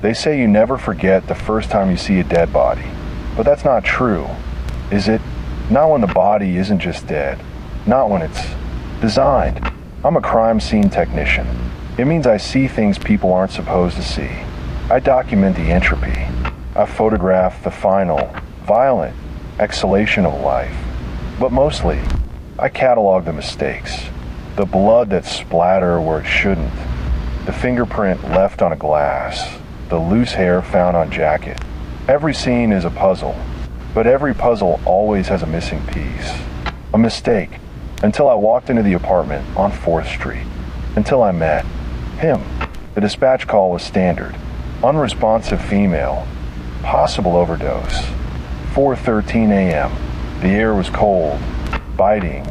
They say you never forget the first time you see a dead body, but that's not true, is it? Not when the body isn't just dead, not when it's designed. I'm a crime scene technician. It means I see things people aren't supposed to see. I document the entropy. I photograph the final, violent exhalation of life. But mostly, I catalog the mistakes. The blood that splattered where it shouldn't. The fingerprint left on a glass. The loose hair found on jacket. Every scene is a puzzle, but every puzzle always has a missing piece. A mistake. Until I walked into the apartment on 4th Street. Until I met him. The dispatch call was standard. Unresponsive female. Possible overdose. 4:13 a.m. The air was cold, biting.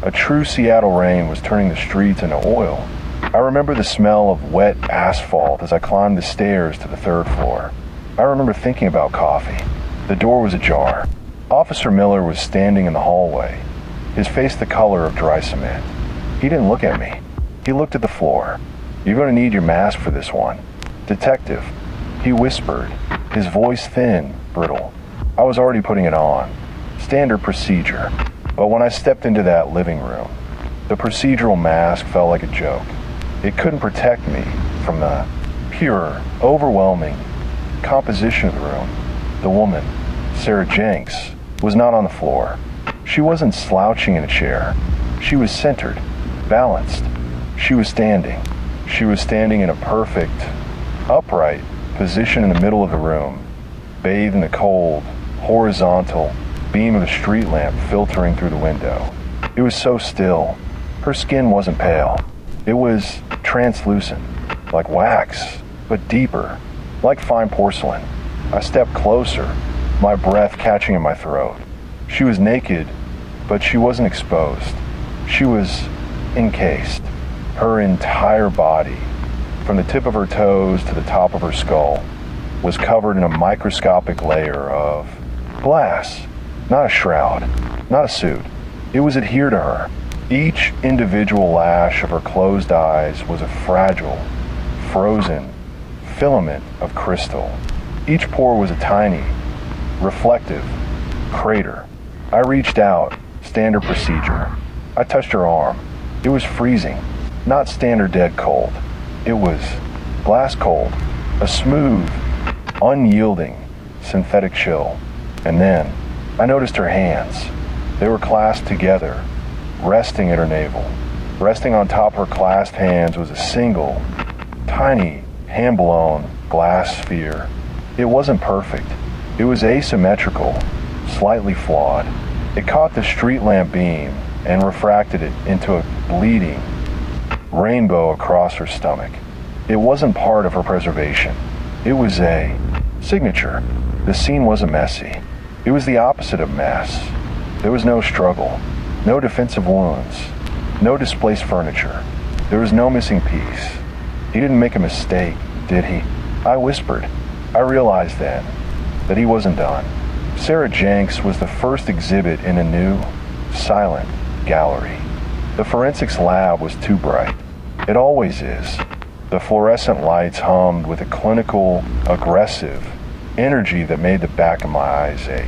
A true Seattle rain was turning the streets into oil. I remember the smell of wet asphalt as I climbed the stairs to the 3rd floor. I remember thinking about coffee. The door was ajar. Officer Miller was standing in the hallway, his face the color of dry cement. He didn't look at me. He looked at the floor. "You're going to need your mask for this one." "Detective," he whispered, his voice thin, brittle. I was already putting it on. Standard procedure. But when I stepped into that living room, the procedural mask felt like a joke. It couldn't protect me from the pure, overwhelming composition of the room. The woman, Sarah Jenks, was not on the floor. She wasn't slouching in a chair. She was centered, balanced. She was standing. She was standing in a perfect, upright position in the middle of the room, bathed in the cold, horizontal beam of a street lamp filtering through the window. It was so still. Her skin wasn't pale. It was translucent, like wax, but deeper, like fine porcelain. I stepped closer, my breath catching in my throat. She was naked, but she wasn't exposed. She was encased. Her entire body, from the tip of her toes to the top of her skull, was covered in a microscopic layer of glass. Not a shroud, not a suit. It was adhered to her. Each individual lash of her closed eyes was a fragile, frozen filament of crystal. Each pore was a tiny, reflective crater. I reached out, standard procedure. I touched her arm. It was freezing, not standard dead cold. It was glass cold, a smooth, unyielding, synthetic chill. And then I noticed her hands. They were clasped together, resting at her navel. Resting on top of her clasped hands was a single, tiny, hand-blown glass sphere. It wasn't perfect. It was asymmetrical, slightly flawed. It caught the street lamp beam and refracted it into a bleeding rainbow across her stomach. It wasn't part of her preservation. It was a signature. The scene wasn't messy. It was the opposite of mess. There was no struggle, no defensive wounds, no displaced furniture. There was no missing piece. He didn't make a mistake, did he? I whispered. I realized then that he wasn't done. Sarah Jenks was the first exhibit in a new, silent gallery. The forensics lab was too bright. It always is. The fluorescent lights hummed with a clinical, aggressive energy that made the back of my eyes ache.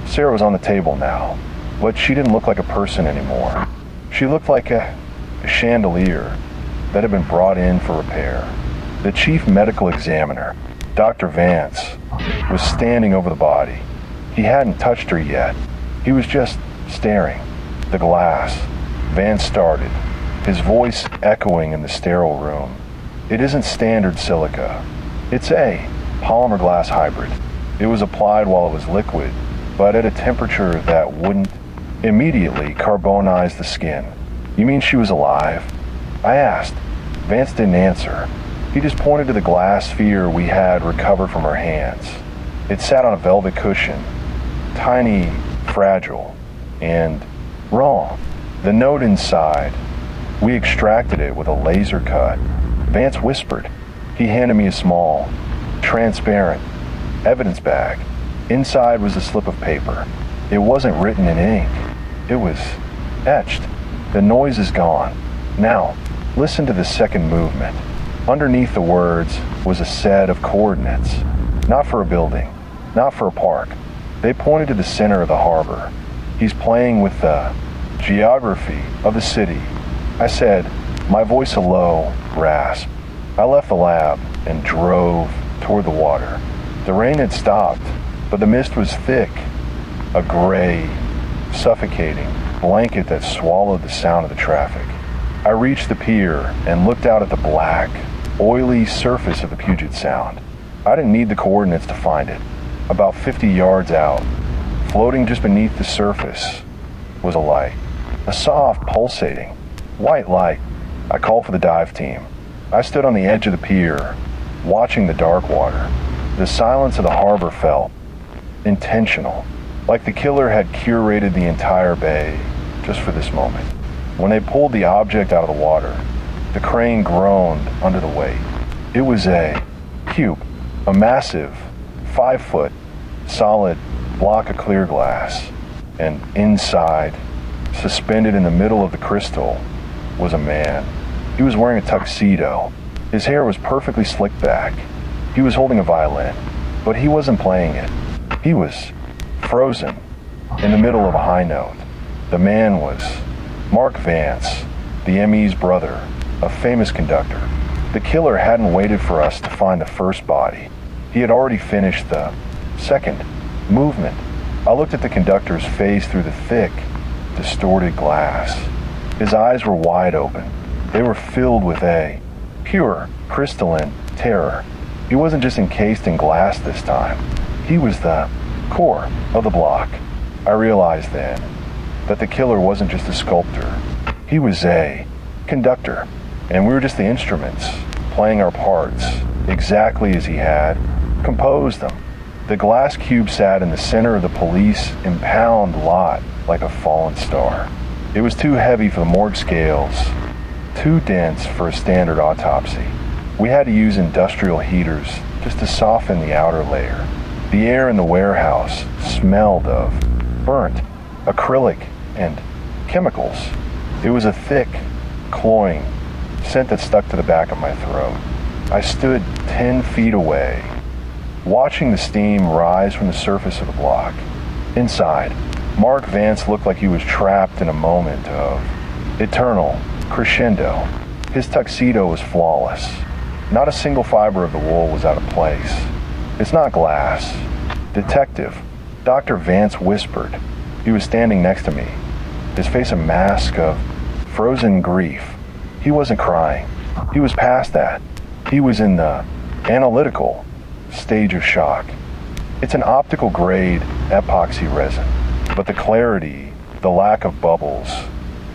Sarah was on the table now, but she didn't look like a person anymore. She looked like a chandelier that had been brought in for repair. The chief medical examiner, Dr. Vance, was standing over the body. He hadn't touched her yet. He was just staring. The glass. Vance started, his voice echoing in the sterile room. "It isn't standard silica. It's a polymer glass hybrid. It was applied while it was liquid, but at a temperature that wouldn't immediately carbonize the skin." "You mean she was alive?" I asked. Vance didn't answer. He just pointed to the glass sphere we had recovered from her hands. It sat on a velvet cushion, tiny, fragile, and wrong. The note inside, we extracted it with a laser cut. Vance whispered. He handed me a small, transparent evidence bag. Inside was a slip of paper. It wasn't written in ink. It was etched. The noise is gone. Now, listen to the second movement. Underneath the words was a set of coordinates, not for a building, not for a park. They pointed to the center of the harbor. He's playing with the geography of the city. I said, my voice a low rasp. I left the lab and drove toward the water. The rain had stopped, but the mist was thick, a gray, suffocating blanket that swallowed the sound of the traffic. I reached the pier and looked out at the black, oily surface of the Puget Sound. I didn't need the coordinates to find it. About 50 yards out, floating just beneath the surface, was a light. A soft, pulsating, white light. I called for the dive team. I stood on the edge of the pier, watching the dark water. The silence of the harbor felt intentional, like the killer had curated the entire bay just for this moment. When they pulled the object out of the water, the crane groaned under the weight. It was a cube, a massive, 5-foot, solid block of clear glass, and inside, suspended in the middle of the crystal, was a man. He was wearing a tuxedo. His hair was perfectly slicked back. He was holding a violin, but he wasn't playing it. He was frozen in the middle of a high note. The man was Mark Vance, the ME's brother, a famous conductor. The killer hadn't waited for us to find the first body. He had already finished the second movement. I looked at the conductor's face through the thick, distorted glass. His eyes were wide open. They were filled with a pure, crystalline terror. He wasn't just encased in glass this time. He was the core of the block. I realized then that the killer wasn't just a sculptor. He was a conductor, and we were just the instruments, playing our parts exactly as he had composed them. The glass cube sat in the center of the police impound lot like a fallen star. It was too heavy for the morgue scales, too dense for a standard autopsy. We had to use industrial heaters just to soften the outer layer. The air in the warehouse smelled of burnt acrylic and chemicals. It was a thick, cloying scent that stuck to the back of my throat. I stood 10 feet away, watching the steam rise from the surface of the block. Inside, Mark Vance looked like he was trapped in a moment of eternal crescendo. His tuxedo was flawless. Not a single fiber of the wool was out of place. It's not glass. Detective, Dr. Vance whispered. He was standing next to me, his face a mask of frozen grief. He wasn't crying. He was past that. He was in the analytical stage of shock. It's an optical grade epoxy resin, but the clarity, the lack of bubbles,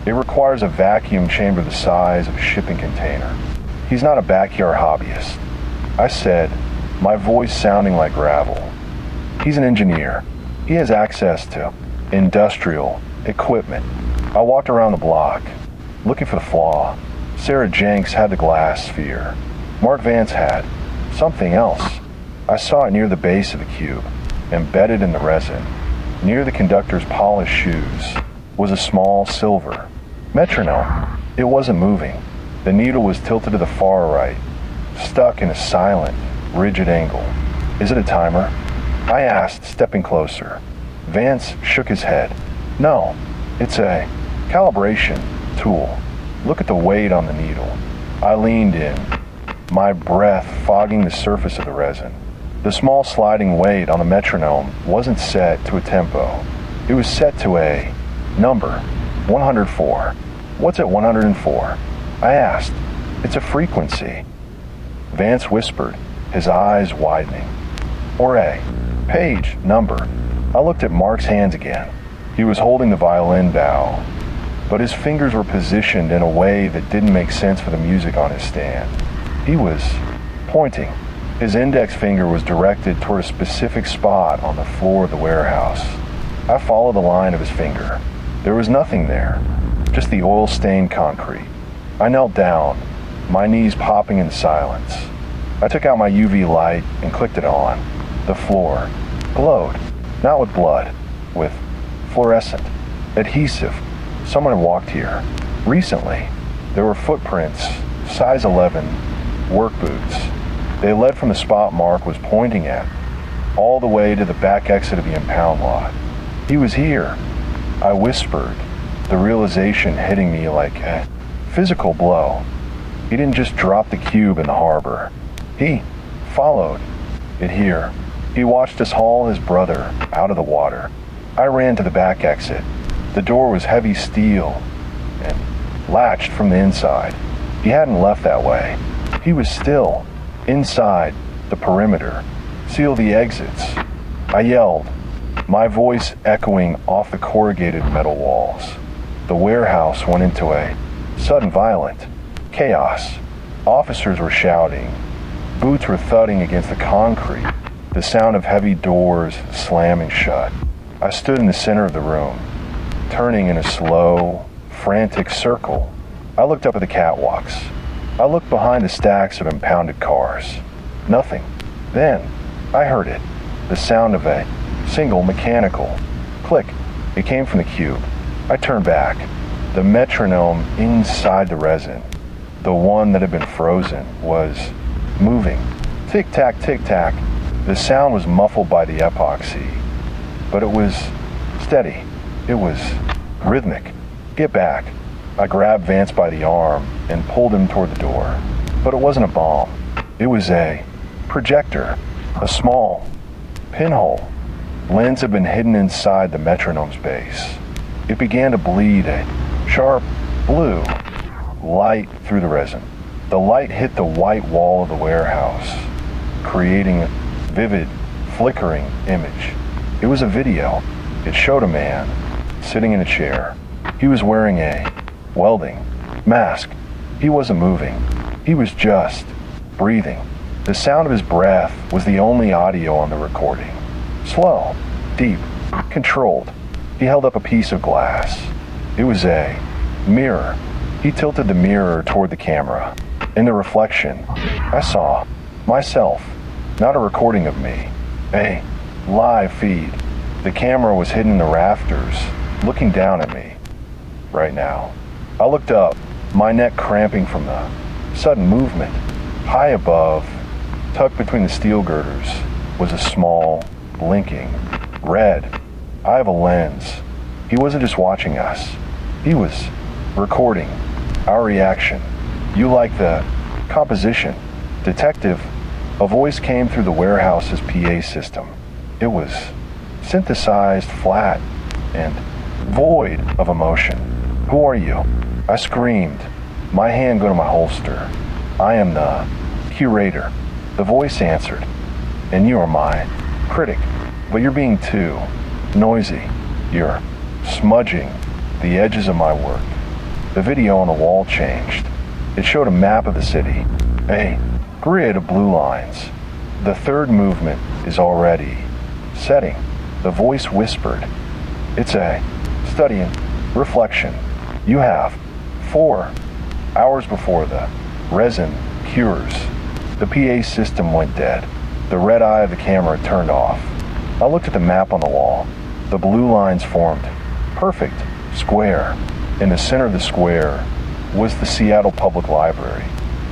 it requires a vacuum chamber the size of a shipping container. He's not a backyard hobbyist, I said, my voice sounding like gravel. He's an engineer. He has access to industrial equipment. I walked around the block, looking for the flaw. Sarah Jenks had the glass sphere. Mark Vance had something else. I saw it near the base of the cube, embedded in the resin. Near the conductor's polished shoes was a small silver metronome. It wasn't moving. The needle was tilted to the far right, stuck in a silent, rigid angle. Is it a timer? I asked, stepping closer. Vance shook his head. No, it's a calibration tool. Look at the weight on the needle. I leaned in, my breath fogging the surface of the resin. The small sliding weight on the metronome wasn't set to a tempo. It was set to a number, 104. What's at 104? I asked. It's a frequency. Vance whispered, his eyes widening. Or a page number. I looked at Mark's hands again. He was holding the violin bow, but his fingers were positioned in a way that didn't make sense for the music on his stand. He was pointing. His index finger was directed toward a specific spot on the floor of the warehouse. I followed the line of his finger. There was nothing there, just the oil-stained concrete. I knelt down, my knees popping in silence. I took out my UV light and clicked it on. The floor glowed, not with blood, with fluorescent, adhesive. Someone had walked here recently. There were footprints, size 11, work boots. They led from the spot Mark was pointing at, all the way to the back exit of the impound lot. He was here, I whispered, the realization hitting me like a physical blow. He didn't just drop the cube in the harbor. He followed it here. He watched us haul his brother out of the water. I ran to the back exit. The door was heavy steel and latched from the inside. He hadn't left that way. He was still inside the perimeter. Seal the exits. I yelled, my voice echoing off the corrugated metal walls. The warehouse went into a sudden violent chaos. Officers were shouting. Boots were thudding against the concrete. The sound of heavy doors slamming shut. I stood in the center of the room, turning in a slow, frantic circle. I looked up at the catwalks. I looked behind the stacks of impounded cars. Nothing. Then, I heard it. The sound of a single mechanical click. It came from the cube. I turned back. The metronome inside the resin, the one that had been frozen, was moving. Tick-tack, tick-tack. The sound was muffled by the epoxy, but it was steady. It was rhythmic. Get back. I grabbed Vance by the arm and pulled him toward the door. But it wasn't a bomb. It was a projector, a small pinhole. Lens had been hidden inside the metronome's base. It began to bleed a sharp blue light through the resin. The light hit the white wall of the warehouse, creating a vivid, flickering image. It was a video. It showed a man sitting in a chair. He was wearing a welding mask. He wasn't moving. He was just breathing. The sound of his breath was the only audio on the recording. Slow, deep, controlled. He held up a piece of glass. It was a mirror. He tilted the mirror toward the camera. In the reflection, I saw myself, not a recording of me, a live feed. The camera was hidden in the rafters, looking down at me right now. I looked up, my neck cramping from the sudden movement. High above, tucked between the steel girders, was a small, blinking, red eye of a lens. He wasn't just watching us. He was recording our reaction. You like the composition. Detective, a voice came through the warehouse's PA system. It was synthesized, flat, and void of emotion. Who are you? I screamed, my hand going to my holster. I am the curator. The voice answered, and you are my critic, but you're being too noisy. You're smudging the edges of my work. The video on the wall changed. It showed a map of the city, a grid of blue lines. The third movement is already setting. The voice whispered, it's a study in reflection. You have 4 hours before the resin cures. The PA system went dead. The red eye of the camera turned off. I looked at the map on the wall. The blue lines formed perfect square. In the center of the square was the Seattle Public Library,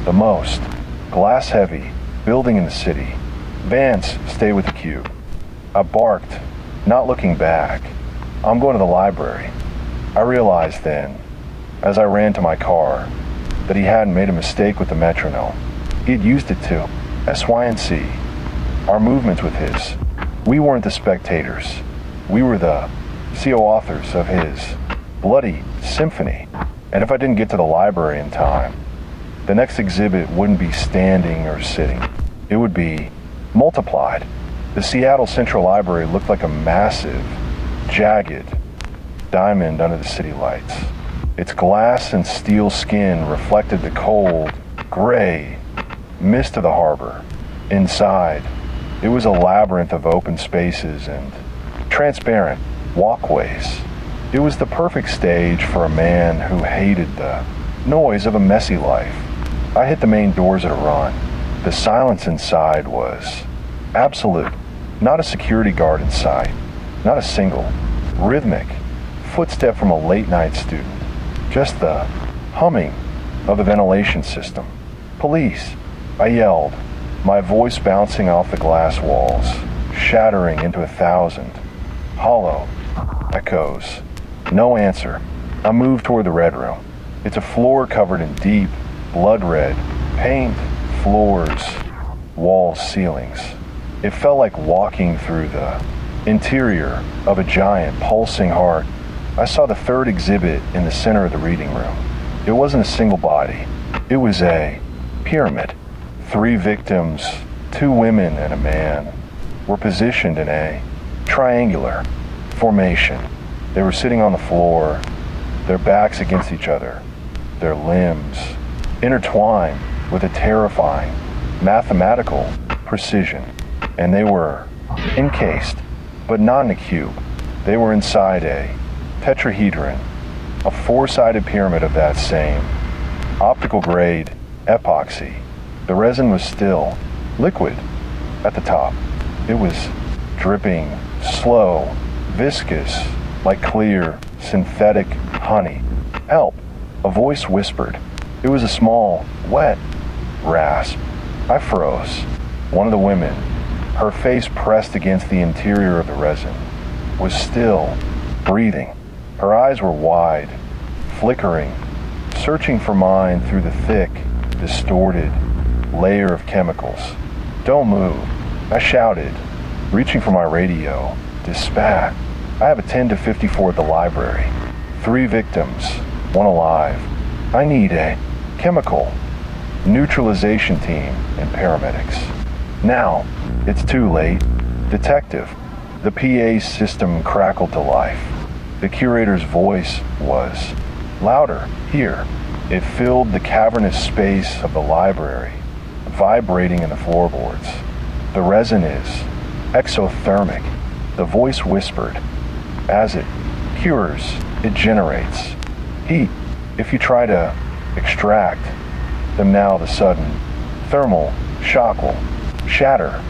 the most glass-heavy building in the city. Vance, stay with the cube. I barked, not looking back. I'm going to the library. I realized then, as I ran to my car, that he hadn't made a mistake with the metronome. He had used it to SY&C, our movements with his. We weren't the spectators. We were the co-authors of his bloody symphony. And if I didn't get to the library in time, the next exhibit wouldn't be standing or sitting. It would be multiplied. The Seattle Central Library looked like a massive, jagged diamond under the city lights. Its glass and steel skin reflected the cold, gray mist of the harbor. Inside, it was a labyrinth of open spaces and transparent walkways. It was the perfect stage for a man who hated the noise of a messy life. I hit the main doors at a run. The silence inside was absolute. Not a security guard in sight. Not a single rhythmic footstep from a late-night student. Just the humming of the ventilation system. Police I yelled, my voice bouncing off the glass walls, shattering into 1,000 hollow echoes. No answer. I moved toward the red room. It's a floor covered in deep, blood red paint, floors, walls, ceilings. It felt like walking through the interior of a giant, pulsing heart. I saw the third exhibit in the center of the reading room. It wasn't a single body. It was a pyramid. 3 victims, 2 women and a man, were positioned in a triangular formation. They were sitting on the floor, their backs against each other, their limbs intertwined with a terrifying mathematical precision. And they were encased, but not in a cube. They were inside a tetrahedron, a 4-sided pyramid of that same optical grade epoxy. The resin was still liquid at the top. It was dripping, slow, viscous, like clear, synthetic honey. Help! A voice whispered. It was a small, wet rasp. I froze. One of the women, her face pressed against the interior of the resin, was still breathing. Her eyes were wide, flickering, searching for mine through the thick, distorted layer of chemicals. Don't move, I shouted, reaching for my radio. Dispatch. I have a 10 to 54 at the library. 3 victims, 1 alive. I need a chemical neutralization team and paramedics. Now, it's too late. Detective. The PA system crackled to life. The curator's voice was louder here. It filled the cavernous space of the library, vibrating in the floorboards. The resin is exothermic. The voice whispered. As it cures, it generates heat. If you try to extract them now, the sudden thermal shock will shatter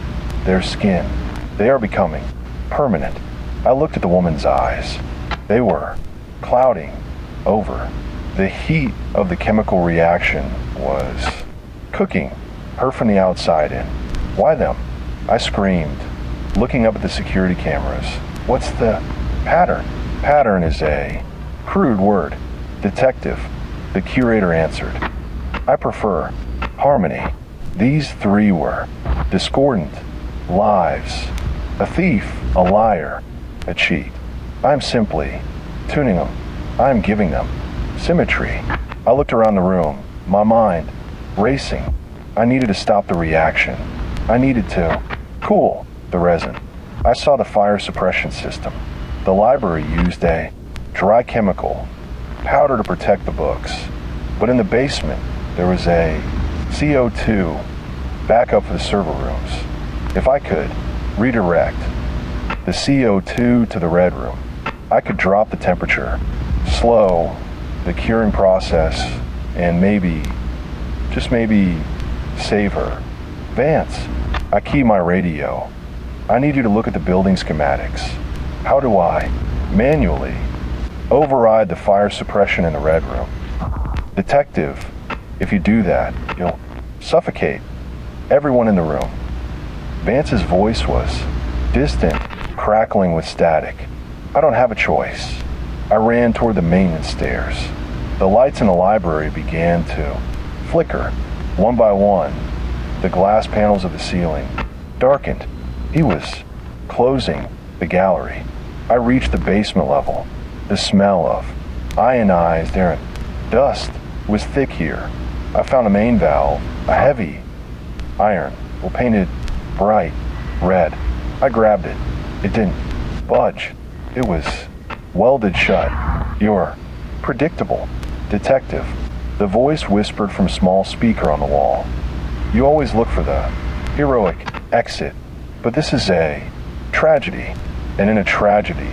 their skin. They are becoming permanent. I looked at the woman's eyes. They were clouding over. The heat of the chemical reaction was cooking her from the outside in. Why them? I screamed, looking up at the security cameras. What's the pattern? Pattern is a crude word. Detective. The curator answered. I prefer harmony. These 3 were discordant lives. A thief, a liar, a cheat. I'm simply tuning them. I'm giving them symmetry. I looked around the room, my mind racing. I needed to stop the reaction. I needed to cool the resin. I saw the fire suppression system. The library used a dry chemical powder to protect the books. But in the basement, there was a CO2 backup for the server rooms. If I could redirect the CO2 to the red room, I could drop the temperature, slow the curing process, and maybe, just maybe, save her. Vance, I key my radio. I need you to look at the building schematics. How do I manually override the fire suppression in the red room? Detective, if you do that, you'll suffocate everyone in the room. Vance's voice was distant, crackling with static. I don't have a choice. I ran toward the maintenance stairs. The lights in the library began to flicker, one by one. The glass panels of the ceiling darkened. He was closing the gallery. I reached the basement level. The smell of ionized air and dust was thick here. I found a main valve, a heavy iron, painted bright red. I grabbed it. It didn't budge. It was welded shut. You're predictable. Detective. The voice whispered from a small speaker on the wall. You always look for the heroic exit, but this is a tragedy. And in a tragedy,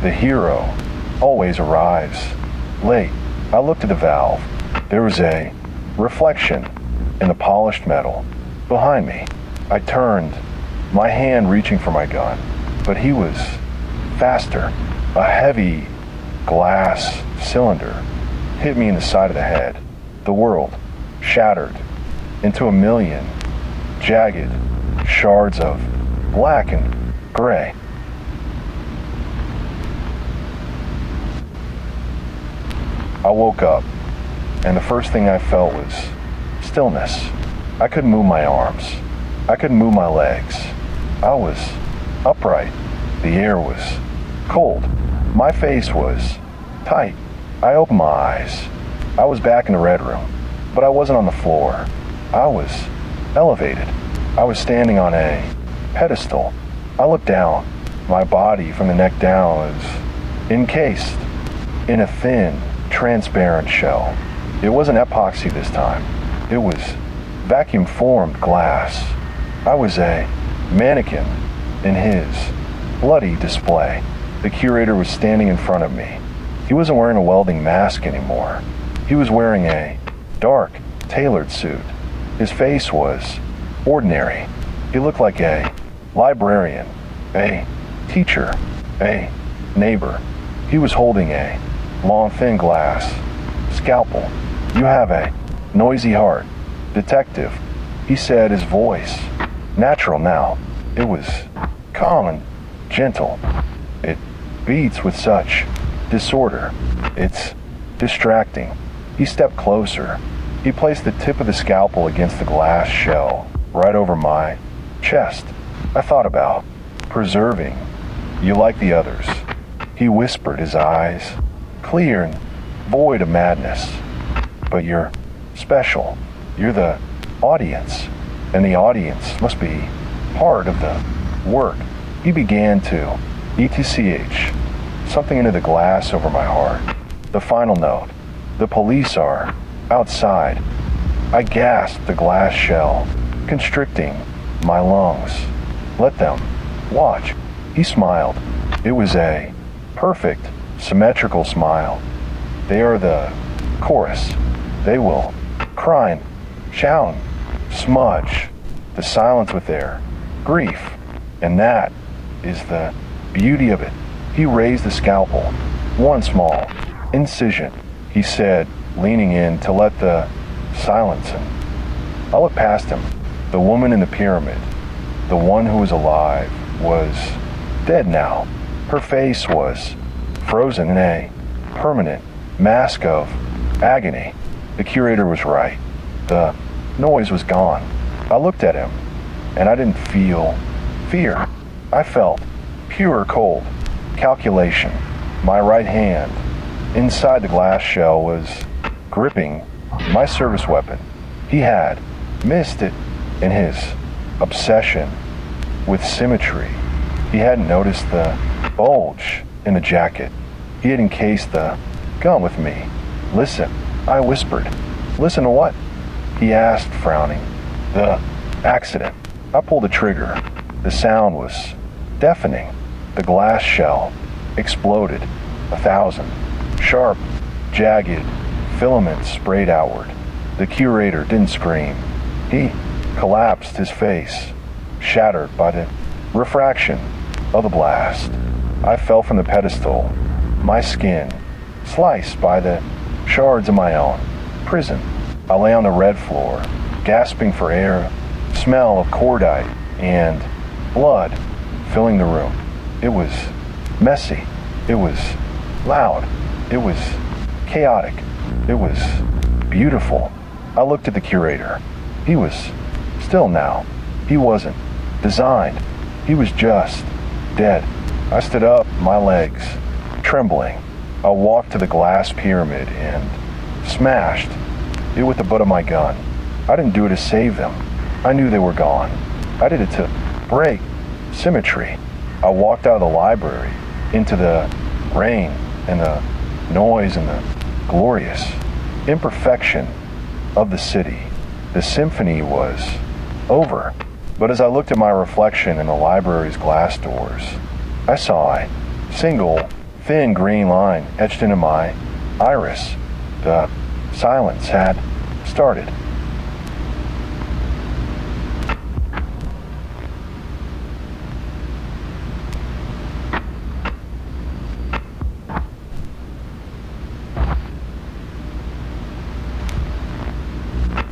the hero always arrives late. I looked at the valve. There was a reflection in the polished metal behind me. I turned, my hand reaching for my gun, but he was faster. A heavy glass cylinder hit me in the side of the head. The world shattered into a million jagged shards of black and gray. I woke up, and the first thing I felt was stillness. I couldn't move my arms. I couldn't move my legs. I was upright. The air was cold. My face was tight. I opened my eyes. I was back in the red room, but I wasn't on the floor. I was elevated. I was standing on a pedestal. I looked down. My body from the neck down was encased in a thin, transparent shell. It wasn't epoxy this time. It was vacuum-formed glass. I was a mannequin in his bloody display. The curator was standing in front of me. He wasn't wearing a welding mask anymore. He was wearing a dark, tailored suit. His face was ordinary. He looked like a librarian, a teacher, a neighbor. He was holding a long, thin glass scalpel. "You have a noisy heart, detective," he said, his voice natural now. It was calm and gentle. "It beats with such disorder. It's distracting." He stepped closer. He placed the tip of the scalpel against the glass shell right over my chest. I thought about preserving you like the others. He whispered, his eyes clear and void of madness. "But you're special. You're the audience, and the audience must be part of the work." He began to ETCH something into the glass over my heart. The final note: "The police are outside." I gasped, the glass shell constricting my lungs. "Let them watch." He smiled. It was a perfect, symmetrical smile. "They are the chorus. They will cry and shout and smudge the silence with their grief. And that is the beauty of it." He raised the scalpel. "One small incision," he said, leaning in to let the silence in. I looked past him. The woman in the pyramid, the one who was alive, was dead now. Her face was frozen in a permanent mask of agony. The curator was right. The noise was gone. I looked at him, and I didn't feel fear. I felt pure cold calculation. My right hand, inside the glass shell, was gripping my service weapon. He had missed it in his obsession with symmetry. He hadn't noticed the bulge in the jacket. He had encased the gun with me. "Listen," I whispered. "Listen to what?" he asked, frowning. "The accident." I pulled the trigger. The sound was deafening. The glass shell exploded. 1,000 sharp, jagged filaments sprayed outward. The curator didn't scream. He collapsed, his face shattered by the refraction of the blast. I fell from the pedestal, my skin sliced by the shards of my own prison. I lay on the red floor, gasping for air, smell of cordite and blood filling the room. It was messy. It was loud. It was chaotic. It was beautiful. I looked at the curator. He was still now. He wasn't designed. He was just dead. I stood up, my legs trembling. I walked to the glass pyramid and smashed it with the butt of my gun. I didn't do it to save them. I knew they were gone. I did it to break symmetry. I walked out of the library into the rain and the noise and the glorious imperfection of the city. The symphony was over. But as I looked at my reflection in the library's glass doors, I saw a single, thin green line etched into my iris. The silence had started.